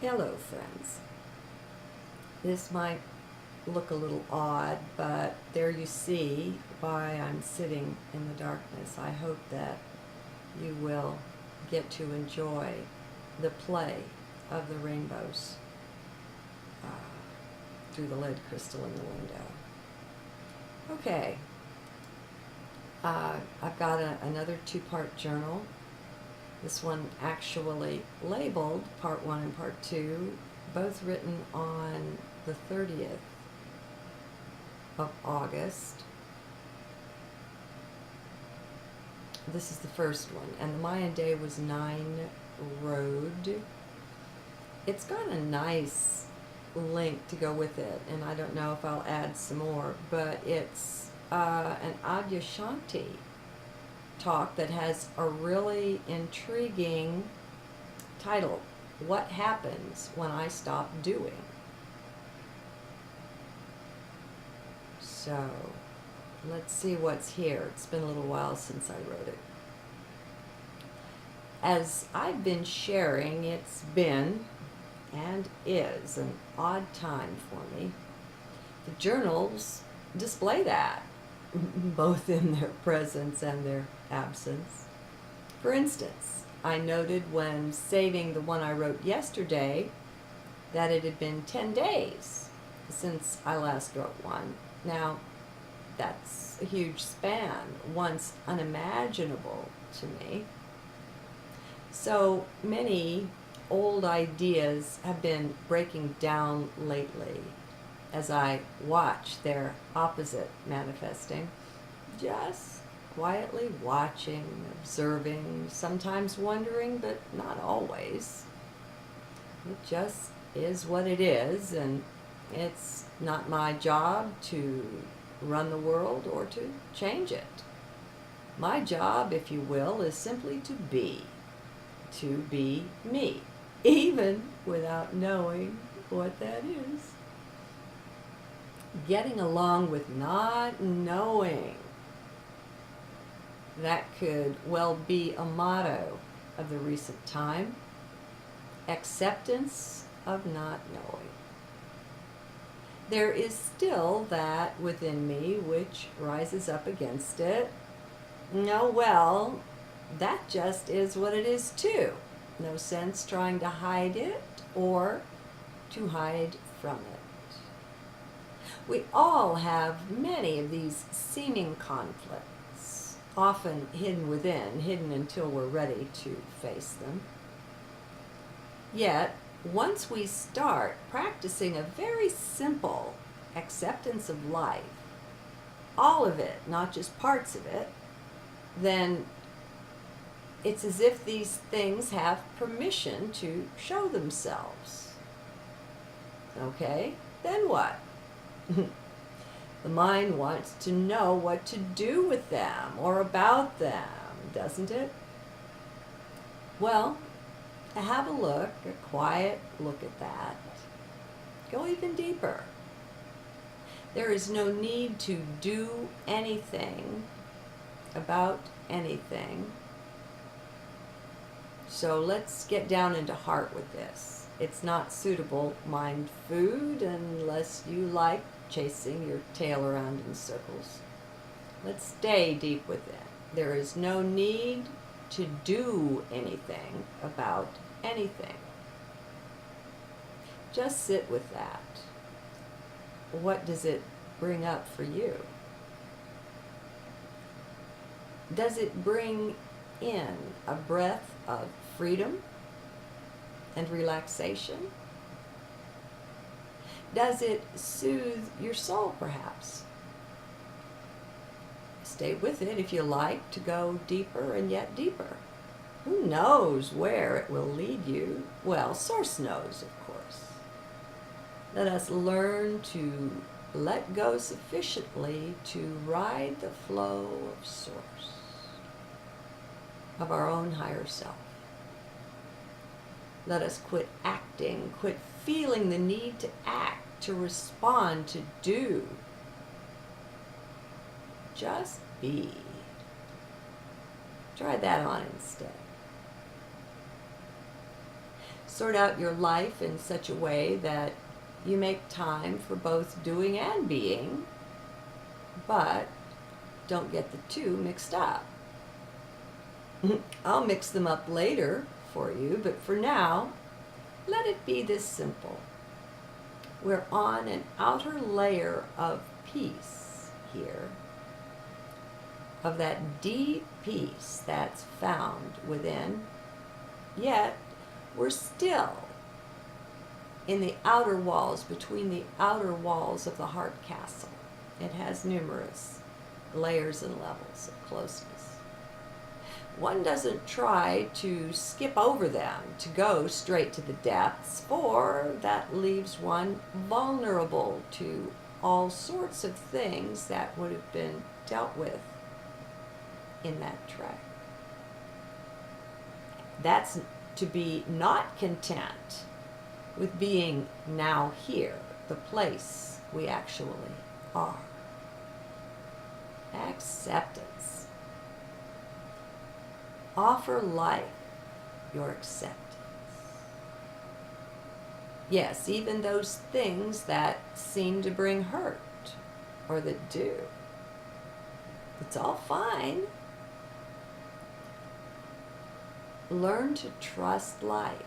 Hello, friends. This might look a little odd, but there you see why I'm sitting in the darkness. I hope that you will get to enjoy the play of the rainbows through the lead crystal in the window. Okay, I've got another two-part journal. This one actually labeled Part 1 and Part 2, both written on the 30th of August. This is the first one, and the Mayan day was 9 Road. It's got a nice link to go with it, and I don't know if I'll add some more, but it's an Adyashanti talk that has a really intriguing title: What Happens When I Stop Doing? So let's see what's here. It's been a little while since I wrote it. As I've been sharing, it's been and is an odd time for me. The journals display that, both in their presence and their absence. For instance, I noted when saving the one I wrote yesterday that it had been 10 days since I last wrote one. Now, that's a huge span, once unimaginable to me. So many old ideas have been breaking down lately as I watch their opposite manifesting. Just quietly watching, observing, sometimes wondering, but not always. It just is what it is, and it's not my job to run the world or to change it. My job, if you will, is simply to be me, even without knowing what that is. Getting along with not knowing. That could well be a motto of the recent time. Acceptance of not knowing. There is still that within me which rises up against it. No, well, that just is what it is too. No sense trying to hide it or to hide from it. We all have many of these seeming conflicts, often hidden within, hidden until we're ready to face them. Yet, once we start practicing a very simple acceptance of life, all of it, not just parts of it, then it's as if these things have permission to show themselves. Okay, then what? The mind wants to know what to do with them or about them, doesn't it? Well, have a look, a quiet look at that. Go even deeper. There is no need to do anything about anything. So let's get down into heart with this. It's not suitable mind food unless you like chasing your tail around in circles. Let's stay deep within. There is no need to do anything about anything. Just sit with that. What does it bring up for you? Does it bring in a breath of freedom and relaxation? Does it soothe your soul, perhaps? Stay with it if you like to go deeper and yet deeper. Who knows where it will lead you? Well, Source knows, of course. Let us learn to let go sufficiently to ride the flow of Source, of our own higher self. Let us quit acting, quit feeling the need to act, to respond, to do. Just be. Try that on instead. Sort out your life in such a way that you make time for both doing and being, but don't get the two mixed up. I'll mix them up later for you, but for now, let it be this simple. We're on an outer layer of peace here, of that deep peace that's found within, yet we're still in the outer walls, between the outer walls of the heart castle. It has numerous layers and levels of closeness. One doesn't try to skip over them, to go straight to the depths, for that leaves one vulnerable to all sorts of things that would have been dealt with in that track. That's to be not content with being now here, the place we actually are. Acceptance. Offer life your acceptance. Yes, even those things that seem to bring hurt, or that do. It's all fine. Learn to trust life.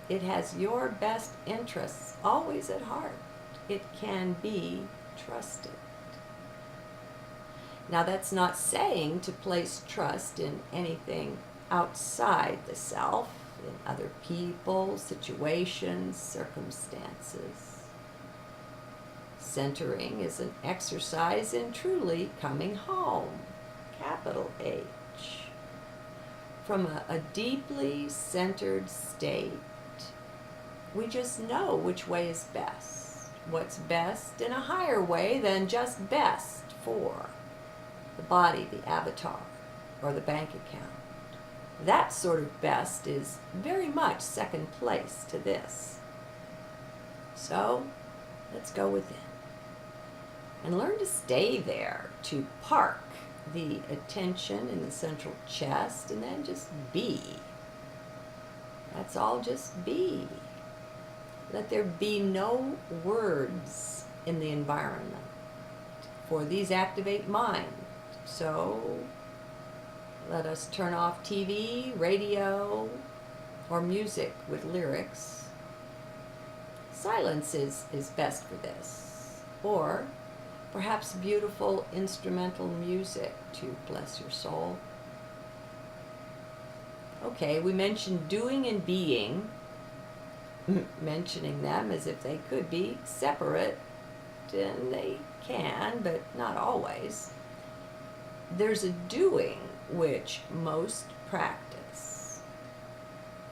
It has your best interests always at heart. It can be trusted. Now, that's not saying to place trust in anything outside the self, in other people, situations, circumstances. Centering is an exercise in truly coming home, capital H, from a deeply centered state. We just know which way is best, what's best in a higher way than just best for the body, the avatar, or the bank account. That sort of best is very much second place to this. So, let's go within and learn to stay there, to park the attention in the central chest, and then just be. That's all, just be. Let there be no words in the environment, for these activate mind. So let us turn off TV, radio, or music with lyrics. Silence is best for this. Or perhaps beautiful instrumental music to bless your soul. Okay, we mentioned doing and being, mentioning them as if they could be separate, and they can, but not always. There's a doing which most practice,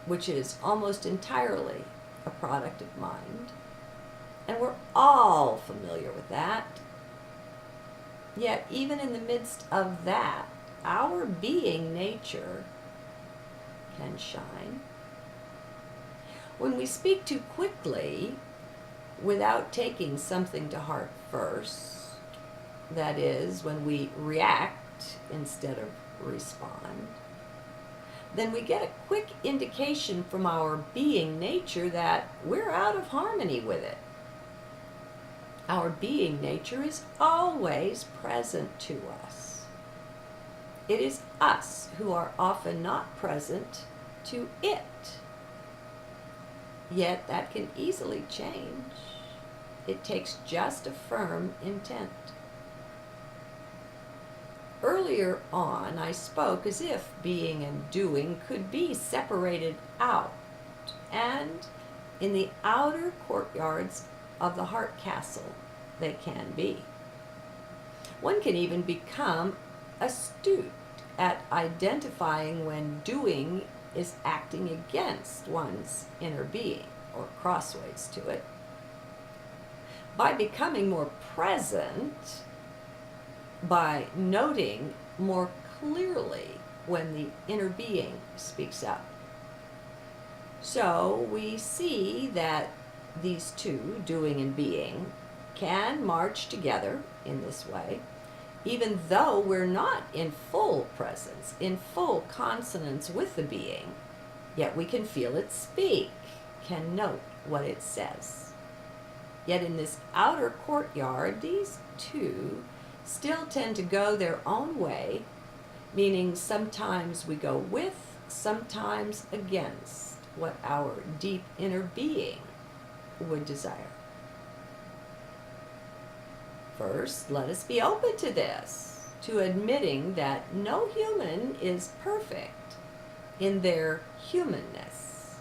which is almost entirely a product of mind, and we're all familiar with that. Yet, even in the midst of that, our being nature can shine. When we speak too quickly, without taking something to heart first, that is, when we react instead of respond, then we get a quick indication from our being nature that we're out of harmony with it. Our being nature is always present to us. It is us who are often not present to it. Yet that can easily change. It takes just a firm intent. Earlier on, I spoke as if being and doing could be separated out, and in the outer courtyards of the heart castle they can be. One can even become astute at identifying when doing is acting against one's inner being, or crossways to it. By becoming more present, by noting more clearly when the inner being speaks up. So we see that these two, doing and being, can march together in this way, even though we're not in full presence, in full consonance with the being, Yet we can feel it speak, can note what it says. Yet in this outer courtyard, these two still tend to go their own way, meaning sometimes we go with, sometimes against what our deep inner being would desire. First, let us be open to this, to admitting that no human is perfect in their humanness.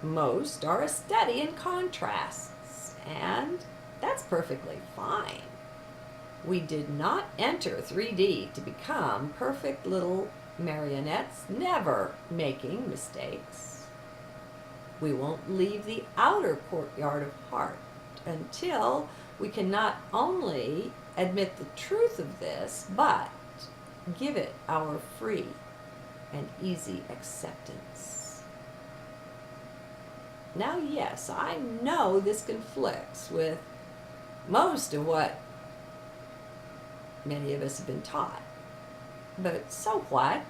Most are a study in contrasts, and that's perfectly fine. We did not enter 3D to become perfect little marionettes, never making mistakes. We won't leave the outer courtyard of heart until we can not only admit the truth of this, but give it our free and easy acceptance. Now, yes, I know this conflicts with most of what many of us have been taught. But so what?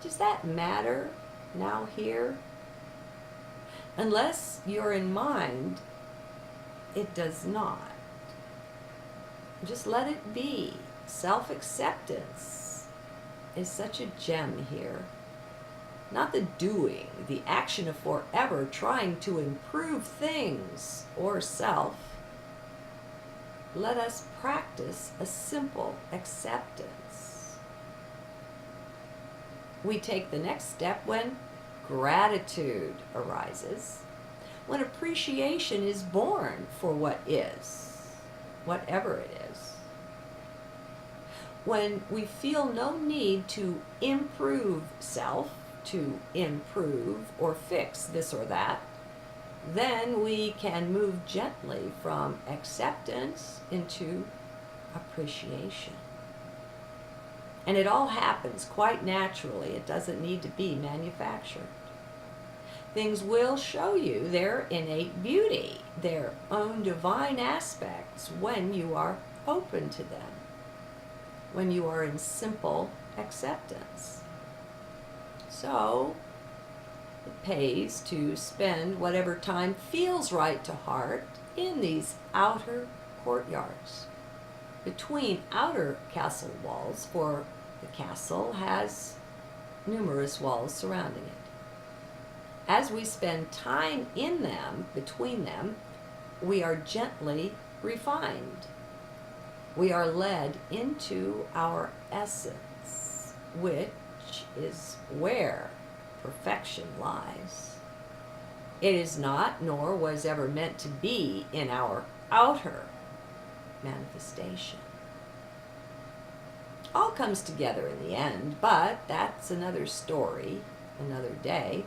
Does that matter now here? Unless you're in mind, it does not. Just let it be. Self-acceptance is such a gem here. Not the doing, the action of forever trying to improve things or self. Let us practice a simple acceptance. We take the next step when gratitude arises, when appreciation is born for what is, whatever it is. When we feel no need to improve self, to improve or fix this or that, then we can move gently from acceptance into appreciation. And it all happens quite naturally. It doesn't need to be manufactured. Things will show you their innate beauty, their own divine aspects when you are open to them, when you are in simple acceptance. So, it pays to spend whatever time feels right to heart in these outer courtyards, between outer castle walls, for the castle has numerous walls surrounding it. As we spend time in them, between them, we are gently refined. We are led into our essence, which is where perfection lies. It is not, nor was ever meant to be, in our outer manifestation. All comes together in the end, but that's another story, another day.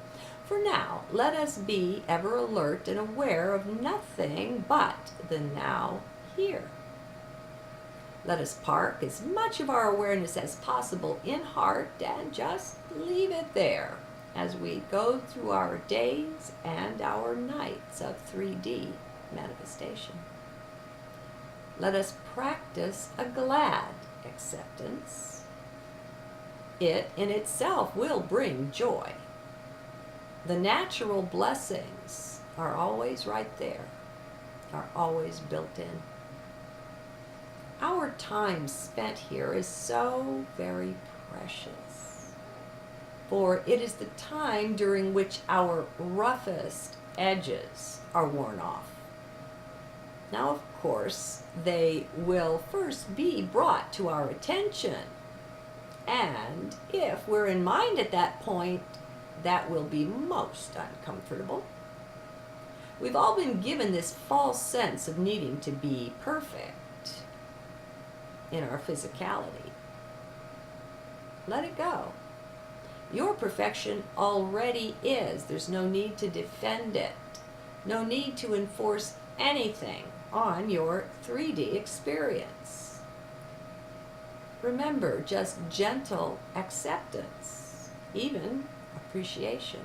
For now, let us be ever alert and aware of nothing but the now here. Let us park as much of our awareness as possible in heart and just leave it there as we go through our days and our nights of 3D manifestation. Let us practice a glad acceptance. It in itself will bring joy. The natural blessings are always right there, are always built in. Our time spent here is so very precious, for it is the time during which our roughest edges are worn off. Now, of course, they will first be brought to our attention, and if we're in mind at that point, that will be most uncomfortable. We've all been given this false sense of needing to be perfect in our physicality. Let it go. Your perfection already is. There's no need to defend it. No need to enforce anything on your 3D experience. Remember, just gentle acceptance, even appreciation.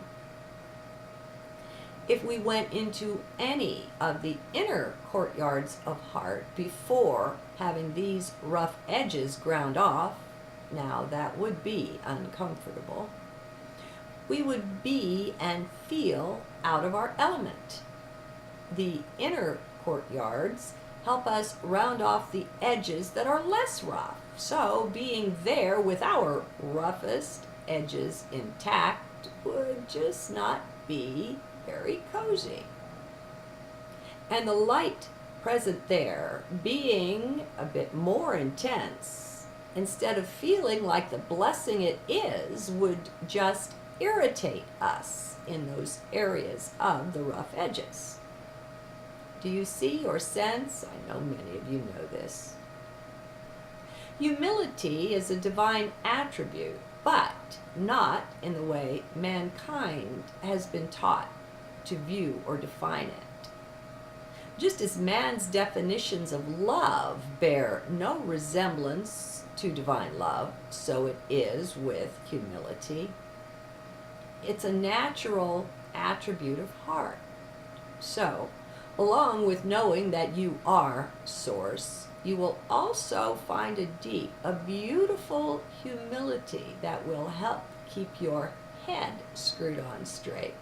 If we went into any of the inner courtyards of heart before having these rough edges ground off, now that would be uncomfortable. we would be and feel out of our element. The inner courtyards help us round off the edges that are less rough. So being there with our roughest edges intact would just not be very cozy. And the light present there being a bit more intense, instead of feeling like the blessing it is, would just irritate us in those areas of the rough edges. Do you see or sense? I know many of you know this. Humility is a divine attribute, but not in the way mankind has been taught to view or define it. Just as man's definitions of love bear no resemblance to divine love, so it is with humility. It's a natural attribute of heart. So, along with knowing that you are Source, you will also find a deep, a beautiful humility that will help keep your head screwed on straight.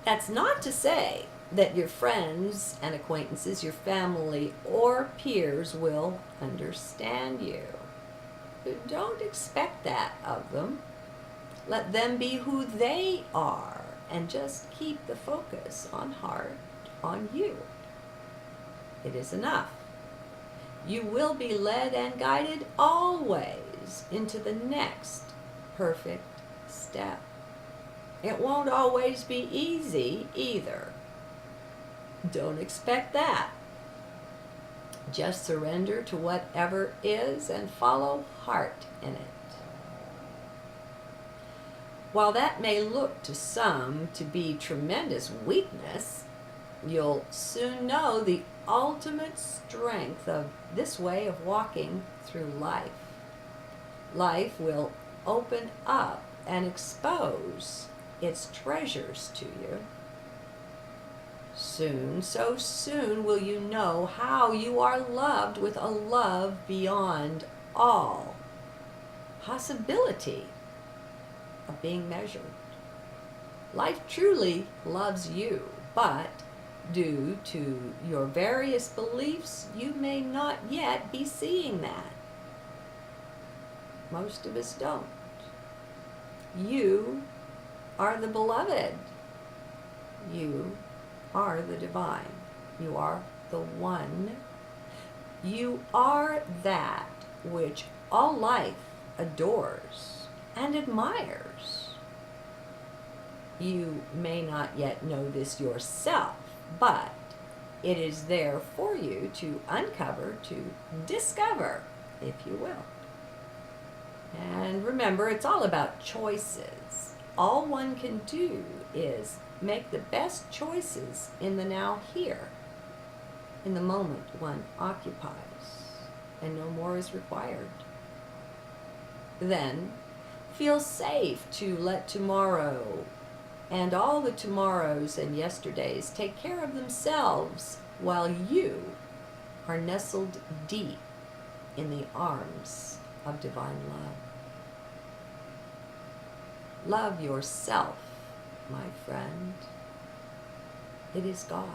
That's not to say that your friends and acquaintances, your family, or peers will understand you. But don't expect that of them. Let them be who they are and just keep the focus on heart, on you. It is enough. You will be led and guided always into the next perfect step. It won't always be easy either. Don't expect that. Just surrender to whatever is and follow heart in it. While that may look to some to be tremendous weakness, you'll soon know the ultimate strength of this way of walking through life. Life will open up and expose its treasures to you. Soon, so soon will you know how you are loved with a love beyond all possibility of being measured. Life truly loves you, but due to your various beliefs, you may not yet be seeing that. Most of us don't. You are the beloved. You are the divine. You are the one. You are that which all life adores and admires. You may not yet know this yourself, but it is there for you to uncover, to discover, if you will. And remember, it's all about choices. All one can do is make the best choices in the now here, in the moment one occupies, and no more is required. Then feel safe to let tomorrow and all the tomorrows and yesterdays take care of themselves while you are nestled deep in the arms of divine love. Love yourself, my friend. It is God.